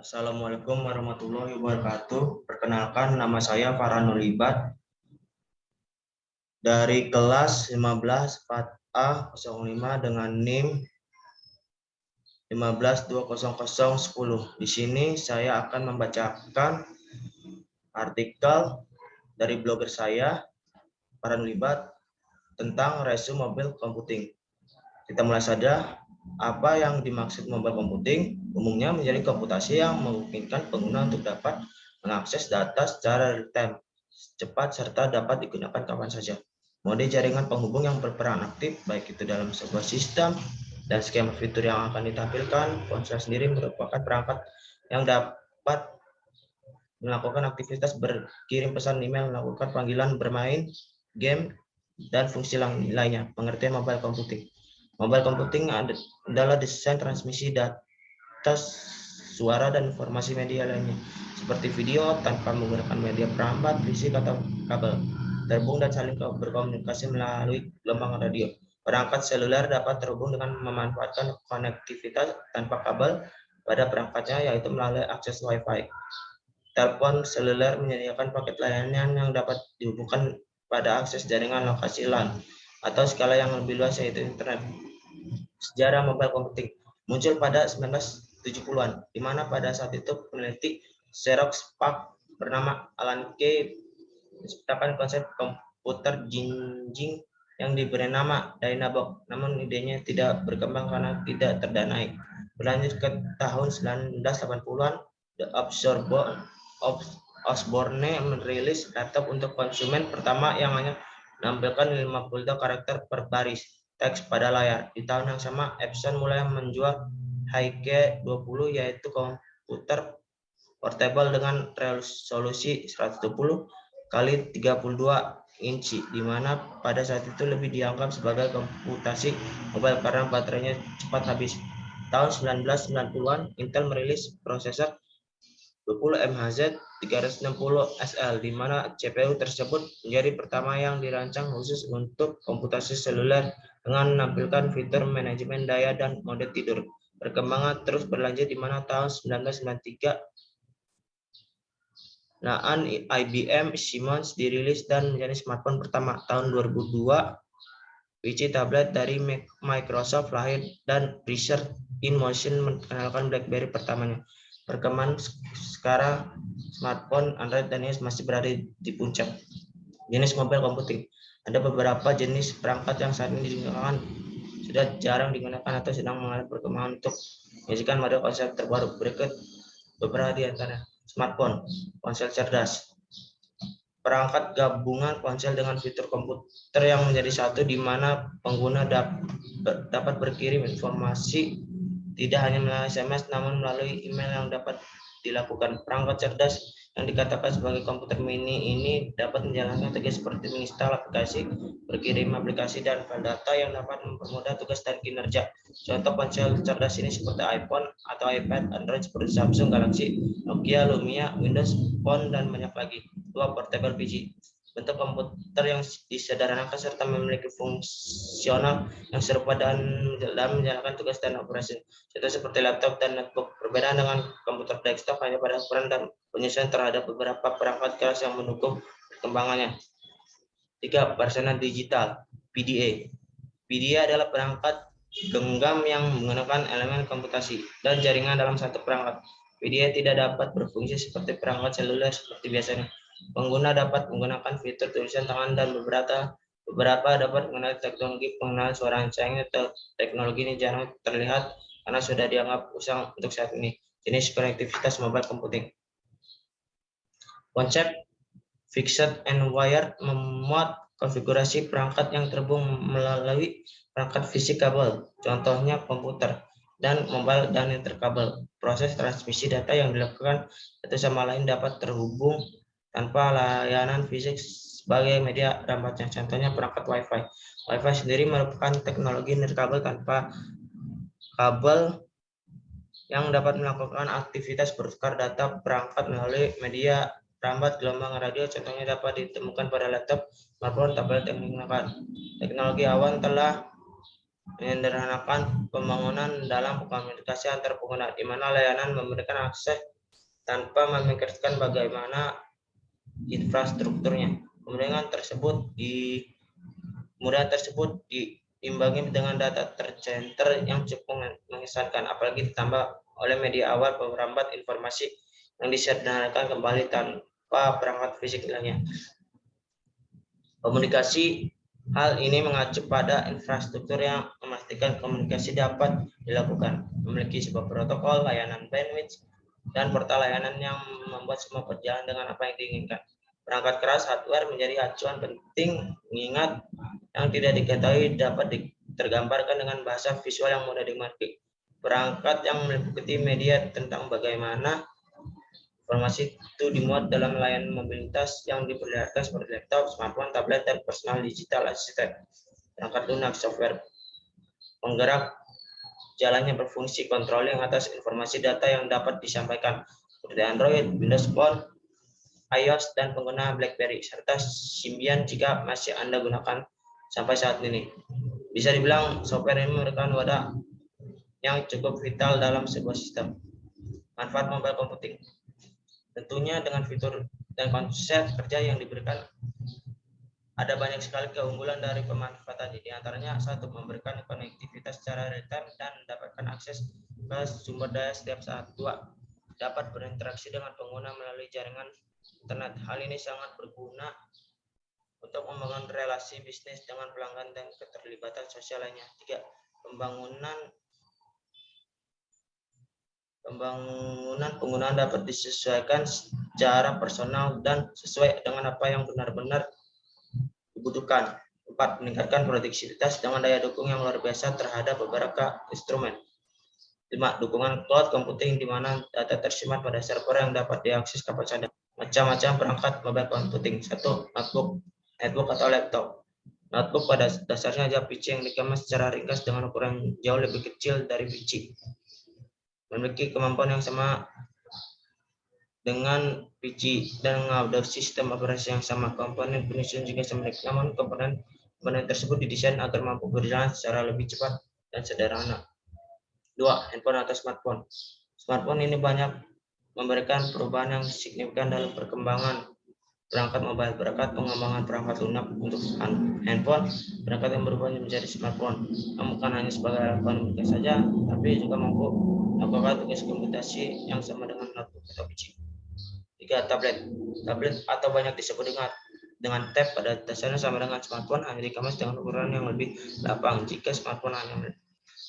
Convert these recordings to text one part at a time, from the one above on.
Assalamualaikum warahmatullahi wabarakatuh. Perkenalkan, nama saya Farhan Nurlibat dari kelas 15 4A05 dengan NIM 15200010. Di sini saya akan membacakan artikel dari blogger saya, Farhan Nurlibat, tentang resume mobile computing. Kita mulai saja. Apa yang dimaksud mobile computing? Umumnya menjadi komputasi yang memungkinkan pengguna untuk dapat mengakses data secara real-time, cepat, serta dapat digunakan kapan saja. Mode jaringan penghubung yang berperan aktif, baik itu dalam sebuah sistem dan skema fitur yang akan ditampilkan. Ponsel sendiri merupakan perangkat yang dapat melakukan aktivitas berkirim pesan email, melakukan panggilan, bermain game, dan fungsi lainnya. Pengertian mobile computing. Mobile computing adalah desain transmisi data, suara, dan informasi media lainnya, seperti video, tanpa menggunakan media perambat, fisik, atau kabel, terhubung dan saling berkomunikasi melalui gelombang radio. Perangkat seluler dapat terhubung dengan memanfaatkan konektivitas tanpa kabel pada perangkatnya, yaitu melalui akses Wi-Fi. Telepon seluler menyediakan paket layanan yang dapat dihubungkan pada akses jaringan lokasi LAN atau skala yang lebih luas, yaitu internet. Sejarah mobile computing muncul pada 1970-an, di mana pada saat itu peneliti Xerox PARC bernama Alan Kay menciptakan konsep komputer jinjing yang diberi nama Dynabox. Namun idenya tidak berkembang karena tidak terdanai. Berlanjut ke tahun 1980-an, Osborne merilis laptop untuk konsumen pertama yang hanya menampilkan 52 karakter per baris teks pada layar. Di tahun yang sama, Epson mulai menjual HiG 20, yaitu komputer portable dengan resolusi 120 kali 32 inci, di mana pada saat itu lebih dianggap sebagai komputasi mobile karena baterainya cepat habis. Tahun 1990-an, Intel merilis prosesor 20 MHz 360 SL, di mana CPU tersebut menjadi pertama yang dirancang khusus untuk komputasi seluler dengan menampilkan fitur manajemen daya dan mode tidur. Perkembangan terus berlanjut, di mana tahun 1993 Naan IBM Simmons dirilis dan menjadi smartphone pertama. Tahun 2002 PC tablet dari Microsoft lahir dan Research in Motion mengenalkan BlackBerry pertamanya. Perkembangan sekarang smartphone Android dan iOS masih berada di puncak. Jenis mobile computing. Ada beberapa jenis perangkat yang saat ini digunakan sudah jarang digunakan atau sedang mengalami perkembangan untuk menyajikan model konsep terbaru. Berikut beberapa di antaranya. Smartphone, ponsel cerdas. Perangkat gabungan ponsel dengan fitur komputer yang menjadi satu, di mana pengguna dapat berkirim informasi tidak hanya melalui SMS namun melalui email yang dapat dilakukan. Perangkat cerdas yang dikatakan sebagai komputer mini ini dapat menjalankan tugas seperti menginstal aplikasi, berkirim aplikasi, dan file data yang dapat mempermudah tugas dan kinerja. Contoh ponsel cerdas ini seperti iPhone atau iPad, Android seperti Samsung Galaxy, Nokia, Lumia, Windows Phone, dan banyak lagi. 2. Portable PC. Bentuk komputer yang disederhanakan serta memiliki fungsional yang serupa dalam menjalankan tugas dan operasi. Contoh seperti laptop dan notebook. Perbedaan dengan komputer desktop hanya pada ukuran dan penyesuaian terhadap beberapa perangkat keras yang mendukung perkembangannya. 3. Persona digital, PDA. PDA adalah perangkat genggam yang menggunakan elemen komputasi dan jaringan dalam satu perangkat. PDA tidak dapat berfungsi seperti perangkat seluler seperti biasanya. Pengguna dapat menggunakan fitur tulisan tangan dan beberapa dapat menggunakan teknologi pengenalan suara ancang. Teknologi ini jarang terlihat karena sudah dianggap usang untuk saat ini. Jenis konektivitas mobile computing. Konsep fixed and wired memuat konfigurasi perangkat yang terhubung melalui perangkat fisik kabel, contohnya komputer, dan mobile dan interkabel. Proses transmisi data yang dilakukan satu sama lain dapat terhubung tanpa layanan fisik sebagai media rambatnya, contohnya perangkat Wi-Fi. Wi-Fi sendiri merupakan teknologi nirkabel tanpa kabel yang dapat melakukan aktivitas bertukar data perangkat melalui media rambat gelombang radio. Contohnya dapat ditemukan pada laptop, smartphone, tablet yang digunakan. Teknologi awan telah menyederhanakan pembangunan dalam komunikasi antar pengguna, di mana layanan memberikan akses tanpa memikirkan bagaimana infrastrukturnya. Kemudian tersebut diimbangi dengan data tercenter yang cukup mengesankan, apalagi ditambah oleh media awal pemerambat informasi yang disederhanakan kembali tanpa perangkat fisik lainnya. Komunikasi hal ini mengacu pada infrastruktur yang memastikan komunikasi dapat dilakukan, memiliki sebuah protokol layanan bandwidth dan portal layanan yang membuat semua berjalan dengan apa yang diinginkan. Perangkat keras hardware menjadi acuan penting, mengingat yang tidak diketahui dapat tergambarkan dengan bahasa visual yang mudah dimengerti. Perangkat yang meliputi media tentang bagaimana informasi itu dimuat dalam layanan mobilitas yang diperlihatkan seperti laptop, smartphone, tablet, dan personal digital assistant. Perangkat lunak software penggerak jalannya berfungsi controlling atas informasi data yang dapat disampaikan seperti Android, Windows Phone, iOS, dan pengguna BlackBerry, serta Symbian jika masih Anda gunakan sampai saat ini. Bisa dibilang software ini merupakan wadah yang cukup vital dalam sebuah sistem. Manfaat mobile computing. Tentunya dengan fitur dan konsep kerja yang diberikan, ada banyak sekali keunggulan dari pemanfaatannya. Di antaranya, satu, memberikan konektivitas secara real-time dan mendapatkan akses ke sumber daya setiap saat. Dua, dapat berinteraksi dengan pengguna melalui jaringan internet. Hal ini sangat berguna untuk membangun relasi bisnis dengan pelanggan dan keterlibatan sosial lainnya. Tiga, pembangunan penggunaan dapat disesuaikan secara personal dan sesuai dengan apa yang benar-benar dibutuhkan. 4. Meningkatkan produktivitas dengan daya dukung yang luar biasa terhadap beberapa instrumen. 5. Dukungan cloud computing di mana data tersimpan pada server yang dapat diakses kapan saja. Macam-macam perangkat mobile computing. 1. Notebook atau laptop. Notebook pada dasarnya adalah PC yang dikemas secara ringkas dengan ukuran jauh lebih kecil dari PC. Memiliki kemampuan yang sama dengan PC dan mengupload sistem operasi yang sama. Komponen penyusun juga sama, namun komponen tersebut didesain agar mampu berjalan secara lebih cepat dan sederhana. 2. Handphone atau smartphone. Smartphone ini banyak memberikan perubahan yang signifikan dalam perkembangan perangkat mobile. Berkat pengembangan perangkat lunak untuk handphone, perangkat yang berubah menjadi smartphone. Namun bukan hanya sebagai alat komunikasi saja, tapi juga mampu melakukan tugas komputasi yang sama dengan notebook atau PC. 3. Tablet. Tablet atau banyak disebut dengan tab pada dasarnya sama dengan smartphone, hanya dikemas dengan ukuran yang lebih lapang. Jika smartphone hanya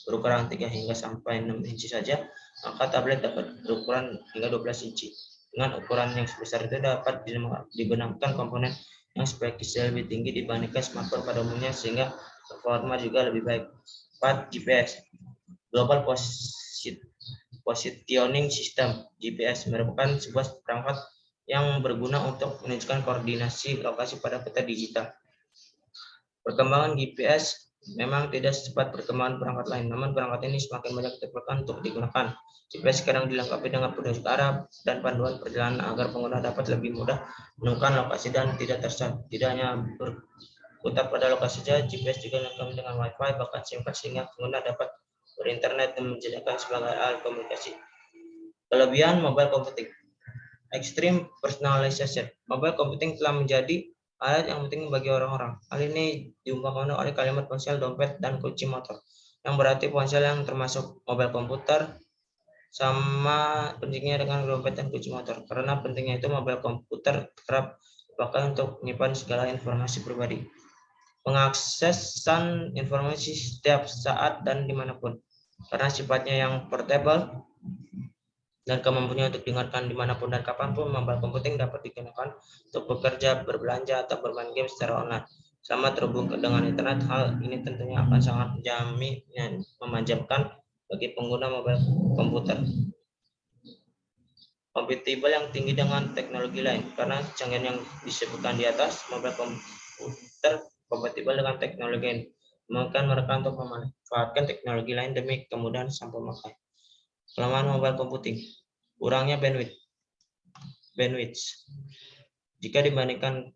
berukuran 3 hingga sampai 6 inci saja, maka tablet dapat berukuran hingga 12 inci. Dengan ukuran yang sebesar itu dapat dibenamkan komponen yang spekisnya lebih tinggi dibandingkan smartphone pada umumnya, sehingga performa juga lebih baik. 4. GPS. Global Positioning System (GPS) merupakan sebuah perangkat yang berguna untuk menunjukkan koordinasi lokasi pada peta digital. Perkembangan GPS memang tidak secepat perkembangan perangkat lain, namun perangkat ini semakin banyak diperlukan untuk digunakan. GPS sekarang dilengkapi dengan petunjuk arah dan panduan perjalanan agar pengguna dapat lebih mudah menemukan lokasi dan tidak tersesat. Tidak hanya berputar pada lokasi saja, GPS juga dilengkapi dengan Wi-Fi, bahkan SIM card, sehingga pengguna dapat berinternet dan menjadikan sebagai alat komunikasi. Kelebihan mobile computing. Extreme personalization. Mobile computing telah menjadi alat yang penting bagi orang-orang. Hal ini diungkapkan oleh kalimat ponsel, dompet, dan kunci motor, yang berarti ponsel yang termasuk mobile komputer sama pentingnya dengan dompet dan kunci motor. Karena pentingnya itu, mobile komputer kerap dipakai untuk menyimpan segala informasi pribadi. Pengaksesan informasi setiap saat dan dimanapun. Karena sifatnya yang portable dan kemampuannya untuk didengarkan dimanapun dan kapanpun, mobile computing dapat digunakan untuk bekerja, berbelanja, atau bermain game secara online. Selama terhubung dengan internet, hal ini tentunya akan sangat memanjamkan bagi pengguna mobile komputer. Kompatibel yang tinggi dengan teknologi lain. Karena kecanggihan yang disebutkan di atas, mobile komputer kompatibel dengan teknologi lain, memungkinkan mereka untuk memanfaatkan teknologi lain demi kemudahan sang pemakai. Kelemahan mobile computing. Kurangnya bandwidth. Jika dibandingkan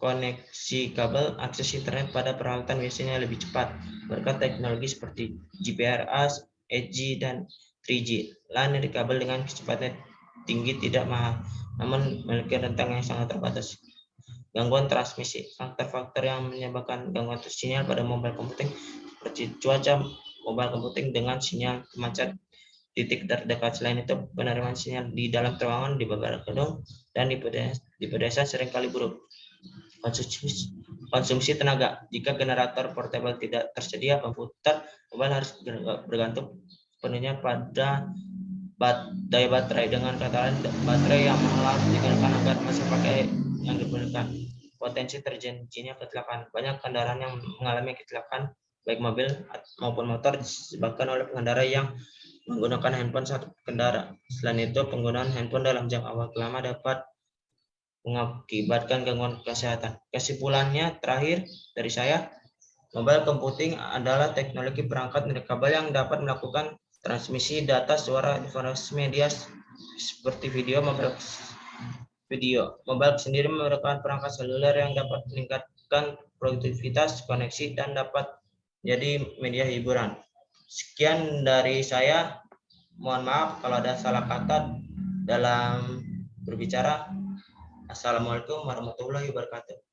koneksi kabel, akses internet pada peralatan biasanya lebih cepat berkat teknologi seperti GPRS, 8G, dan 3G. LAN dari kabel dengan kecepatan tinggi tidak mahal, namun memiliki rentang yang sangat terbatas. Gangguan transmisi. Faktor-faktor yang menyebabkan gangguan sinyal pada mobile computing seperti cuaca mobile computing dengan sinyal macet titik terdekat. Selain itu, penerimaan sinyal di dalam ruangan, di beberapa gedung, dan di pedesaan seringkali buruk. Konsumsi tenaga. Jika generator portable tidak tersedia, komputer mobile harus bergantung penuhnya pada daya baterai. Dengan kata lain, baterai yang mahal digunakan agar masih pakai yang digunakan. Potensi terjadinya kecelakaan. Banyak kendaraan yang mengalami kecelakaan, baik mobil maupun motor, disebabkan oleh pengendara yang menggunakan handphone saat berkendara. Selain itu, penggunaan handphone dalam jangka waktu lama dapat mengakibatkan gangguan kesehatan. Kesimpulannya terakhir dari saya, mobile computing adalah teknologi perangkat nirkabel yang dapat melakukan transmisi data, suara, informasi media seperti video. Mobile sendiri merupakan perangkat seluler yang dapat meningkatkan produktivitas, koneksi, dan dapat menjadi media hiburan. Sekian dari saya. Mohon maaf kalau ada salah kata dalam berbicara. Assalamualaikum warahmatullahi wabarakatuh.